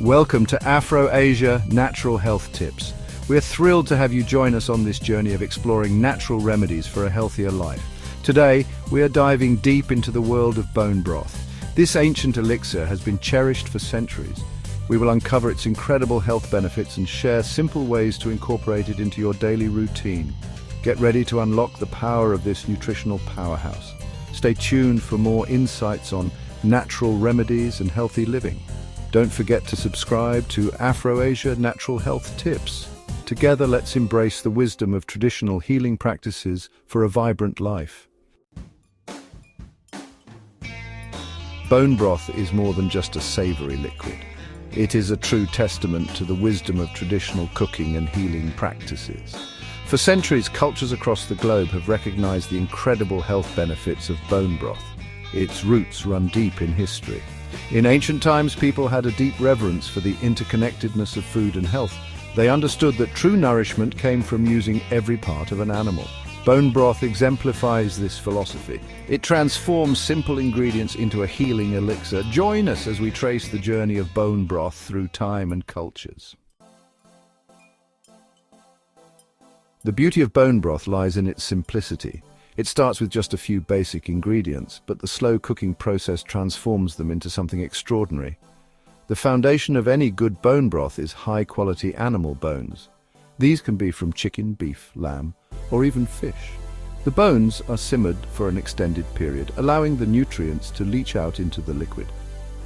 Welcome to Afro Asia Natural Health Tips. We're thrilled to have you join us on this journey of exploring natural remedies for a healthier life. Today, we are diving deep into the world of bone broth. This ancient elixir has been cherished for centuries. We will uncover its incredible health benefits and share simple ways to incorporate it into your daily routine. Get ready to unlock the power of this nutritional powerhouse. Stay tuned for more insights on natural remedies and healthy living. Don't forget to subscribe to Afro Asia Natural Health Tips. Together, let's embrace the wisdom of traditional healing practices for a vibrant life. Bone broth is more than just a savory liquid. It is a true testament to the wisdom of traditional cooking and healing practices. For centuries, cultures across the globe have recognized the incredible health benefits of bone broth. Its roots run deep in history. In ancient times, people had a deep reverence for the interconnectedness of food and health. They understood that true nourishment came from using every part of an animal. Bone broth exemplifies this philosophy. It transforms simple ingredients into a healing elixir. Join us as we trace the journey of bone broth through time and cultures. The beauty of bone broth lies in its simplicity. It starts with just a few basic ingredients, but the slow cooking process transforms them into something extraordinary. The foundation of any good bone broth is high-quality animal bones. These can be from chicken, beef, lamb, or even fish. The bones are simmered for an extended period, allowing the nutrients to leach out into the liquid.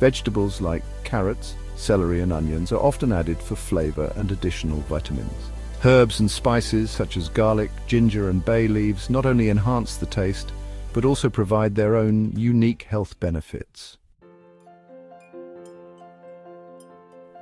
Vegetables like carrots, celery, and onions are often added for flavor and additional vitamins. Herbs and spices such as garlic, ginger, and bay leaves not only enhance the taste, but also provide their own unique health benefits.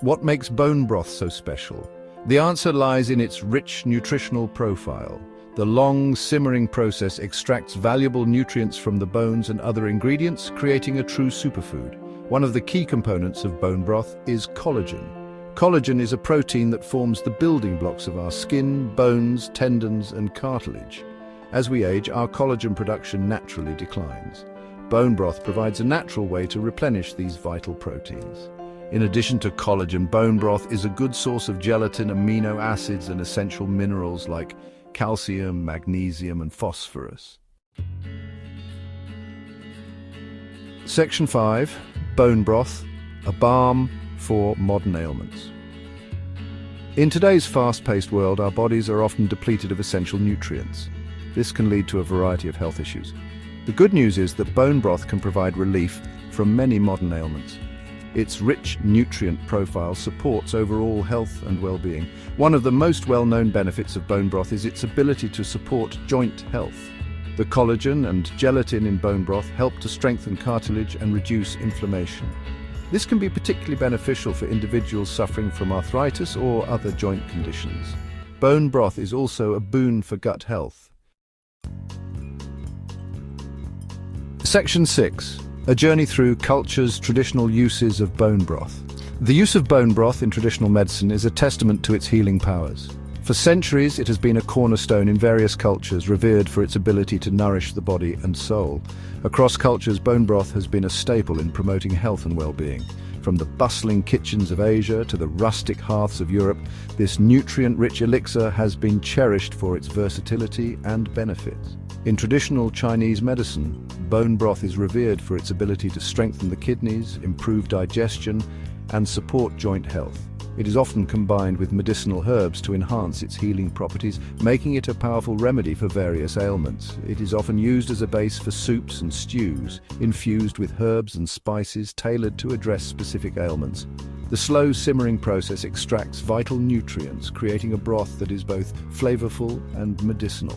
What makes bone broth so special? The answer lies in its rich nutritional profile. The long simmering process extracts valuable nutrients from the bones and other ingredients, creating a true superfood. One of the key components of bone broth is collagen. Collagen is a protein that forms the building blocks of our skin, bones, tendons, and cartilage. As we age, our collagen production naturally declines. Bone broth provides a natural way to replenish these vital proteins. In addition to collagen, bone broth is a good source of gelatin, amino acids, and essential minerals like calcium, magnesium, and phosphorus. Section 5. Bone broth, a balm for modern ailments. In today's fast-paced world, our bodies are often depleted of essential nutrients. This can lead to a variety of health issues. The good news is that bone broth can provide relief from many modern ailments. Its rich nutrient profile supports overall health and well-being. One of the most well-known benefits of bone broth is its ability to support joint health. The collagen and gelatin in bone broth help to strengthen cartilage and reduce inflammation. This can be particularly beneficial for individuals suffering from arthritis or other joint conditions. Bone broth is also a boon for gut health. Section 6. A journey through culture's traditional uses of bone broth. The use of bone broth in traditional medicine is a testament to its healing powers. For centuries, it has been a cornerstone in various cultures, revered for its ability to nourish the body and soul. Across cultures, bone broth has been a staple in promoting health and well-being. From the bustling kitchens of Asia to the rustic hearths of Europe, this nutrient-rich elixir has been cherished for its versatility and benefits. In traditional Chinese medicine, bone broth is revered for its ability to strengthen the kidneys, improve digestion, and support joint health. It is often combined with medicinal herbs to enhance its healing properties, making it a powerful remedy for various ailments. It is often used as a base for soups and stews, infused with herbs and spices tailored to address specific ailments. The slow simmering process extracts vital nutrients, creating a broth that is both flavorful and medicinal.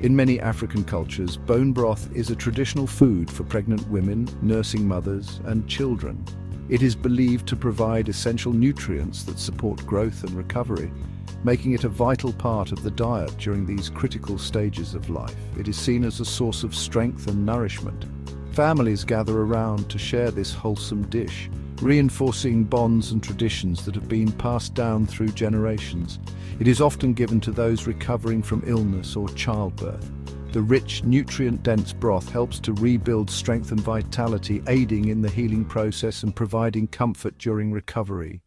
In many African cultures, bone broth is a traditional food for pregnant women, nursing mothers, and children. It is believed to provide essential nutrients that support growth and recovery, making it a vital part of the diet during these critical stages of life. It is seen as a source of strength and nourishment. Families gather around to share this wholesome dish, reinforcing bonds and traditions that have been passed down through generations. It is often given to those recovering from illness or childbirth. The rich, nutrient-dense broth helps to rebuild strength and vitality, aiding in the healing process and providing comfort during recovery.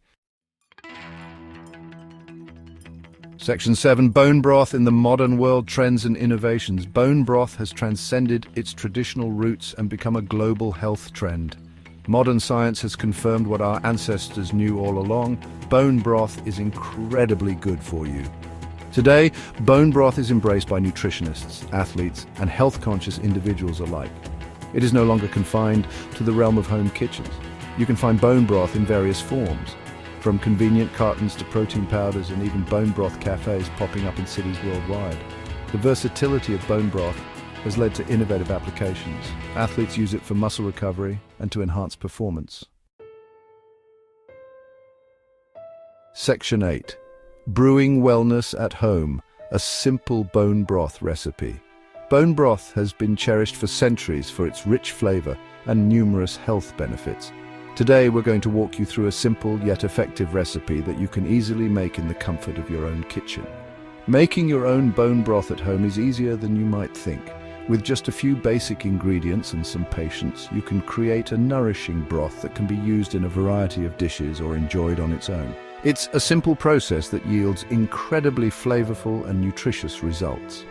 Section 7. Bone broth in the modern world: trends and innovations. Bone broth has transcended its traditional roots and become a global health trend. Modern science has confirmed what our ancestors knew all along: bone broth is incredibly good for you. Today, bone broth is embraced by nutritionists, athletes, and health-conscious individuals alike. It is no longer confined to the realm of home kitchens. You can find bone broth in various forms, from convenient cartons to protein powders and even bone broth cafes popping up in cities worldwide. The versatility of bone broth has led to innovative applications. Athletes use it for muscle recovery and to enhance performance. Section 8. Brewing wellness at home: a simple bone broth recipe. Bone broth has been cherished for centuries for its rich flavor and numerous health benefits. Today we're going to walk you through a simple yet effective recipe that you can easily make in the comfort of your own kitchen. Making your own bone broth at home is easier than you might think. With just a few basic ingredients and some patience, you can create a nourishing broth that can be used in a variety of dishes or enjoyed on its own. It's a simple process that yields incredibly flavorful and nutritious results.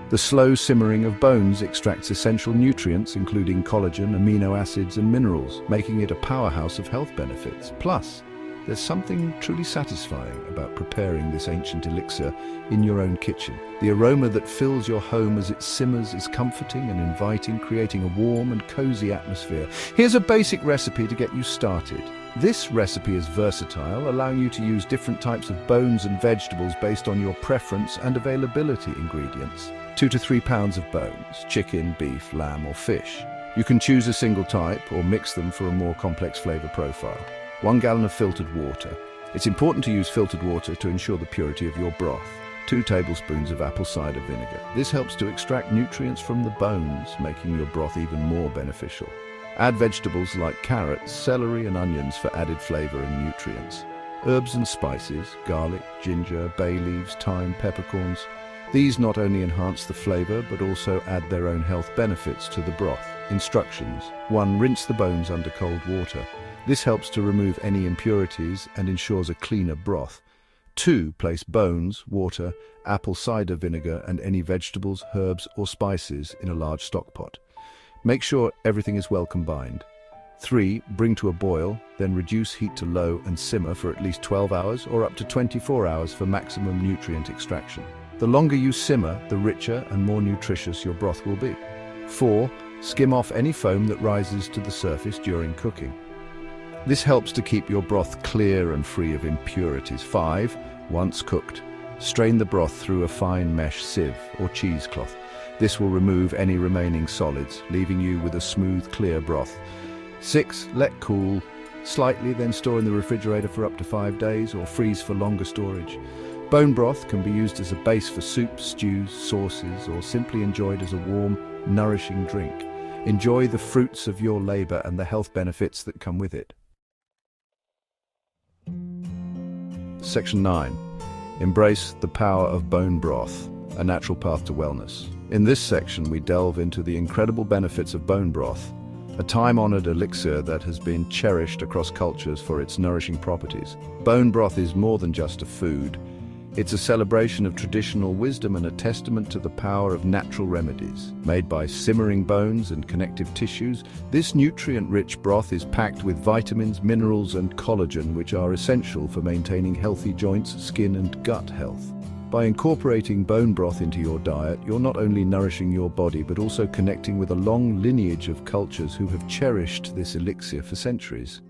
The slow simmering of bones extracts essential nutrients, including collagen, amino acids, and minerals, making it a powerhouse of health benefits. Plus, there's something truly satisfying about preparing this ancient elixir in your own kitchen. The aroma that fills your home as it simmers is comforting and inviting, creating a warm and cozy atmosphere. Here's a basic recipe to get you started. This recipe is versatile, allowing you to use different types of bones and vegetables based on your preference and availability ingredients. 2 to 3 pounds of bones: chicken, beef, lamb, or fish. You can choose a single type or mix them for a more complex flavor profile. 1 gallon of filtered water. It's important to use filtered water to ensure the purity of your broth. 2 tablespoons of apple cider vinegar. This helps to extract nutrients from the bones, making your broth even more beneficial. Add vegetables like carrots, celery, and onions for added flavor and nutrients. Herbs and spices: garlic, ginger, bay leaves, thyme, peppercorns. These not only enhance the flavor, but also add their own health benefits to the broth. Instructions: 1. Rinse the bones under cold water. This helps to remove any impurities and ensures a cleaner broth. 2. Place bones, water, apple cider vinegar, and any vegetables, herbs, or spices in a large stock pot. Make sure everything is well combined. 3. Bring to a boil, then reduce heat to low and simmer for at least 12 hours or up to 24 hours for maximum nutrient extraction. The longer you simmer, the richer and more nutritious your broth will be. 4. Skim off any foam that rises to the surface during cooking. This helps to keep your broth clear and free of impurities. 5. Once cooked, strain the broth through a fine mesh sieve or cheesecloth. This will remove any remaining solids, leaving you with a smooth, clear broth. 6. Let cool slightly, then store in the refrigerator for up to 5 days or freeze for longer storage. Bone broth can be used as a base for soups, stews, sauces, or simply enjoyed as a warm, nourishing drink. Enjoy the fruits of your labor and the health benefits that come with it. Section 9. Embrace the power of bone broth, a natural path to wellness. In this section, we delve into the incredible benefits of bone broth, a time-honored elixir that has been cherished across cultures for its nourishing properties. Bone broth is more than just a food. It's a celebration of traditional wisdom and a testament to the power of natural remedies. Made by simmering bones and connective tissues, this nutrient-rich broth is packed with vitamins, minerals, and collagen, which are essential for maintaining healthy joints, skin, and gut health. By incorporating bone broth into your diet, you're not only nourishing your body, but also connecting with a long lineage of cultures who have cherished this elixir for centuries.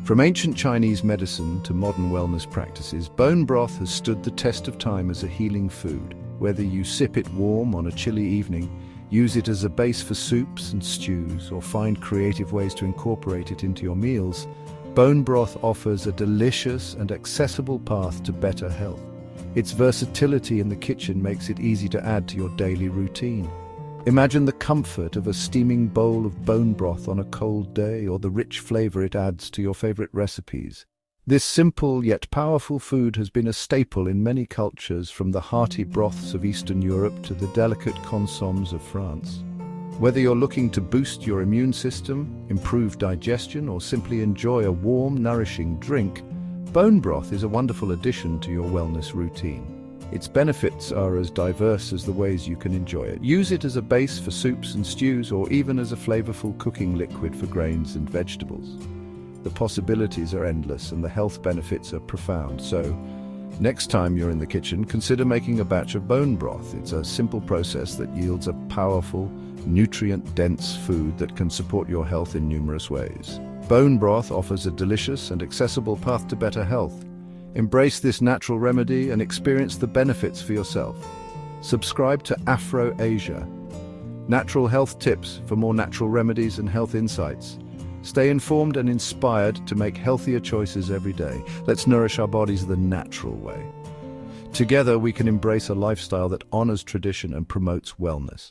From ancient Chinese medicine to modern wellness practices, bone broth has stood the test of time as a healing food. Whether you sip it warm on a chilly evening, use it as a base for soups and stews, or find creative ways to incorporate it into your meals, bone broth offers a delicious and accessible path to better health. Its versatility in the kitchen makes it easy to add to your daily routine. Imagine the comfort of a steaming bowl of bone broth on a cold day, or the rich flavor it adds to your favorite recipes. This simple yet powerful food has been a staple in many cultures, from the hearty broths of Eastern Europe to the delicate consommes of France. Whether you're looking to boost your immune system, improve digestion, or simply enjoy a warm, nourishing drink, Bone broth is a wonderful addition to your wellness routine. Its benefits are as diverse as the ways you can enjoy it. Use it as a base for soups and stews, or even as a flavorful cooking liquid for grains and vegetables. The possibilities are endless and the health benefits are profound. So, next time you're in the kitchen, consider making a batch of bone broth. It's a simple process that yields a powerful, nutrient-dense food that can support your health in numerous ways. Bone broth offers a delicious and accessible path to better health. Embrace this natural remedy and experience the benefits for yourself. Subscribe to Afro Asia. Natural health tips for more natural remedies and health insights. Stay informed and inspired to make healthier choices every day. Let's nourish our bodies the natural way. Together we can embrace a lifestyle that honors tradition and promotes wellness.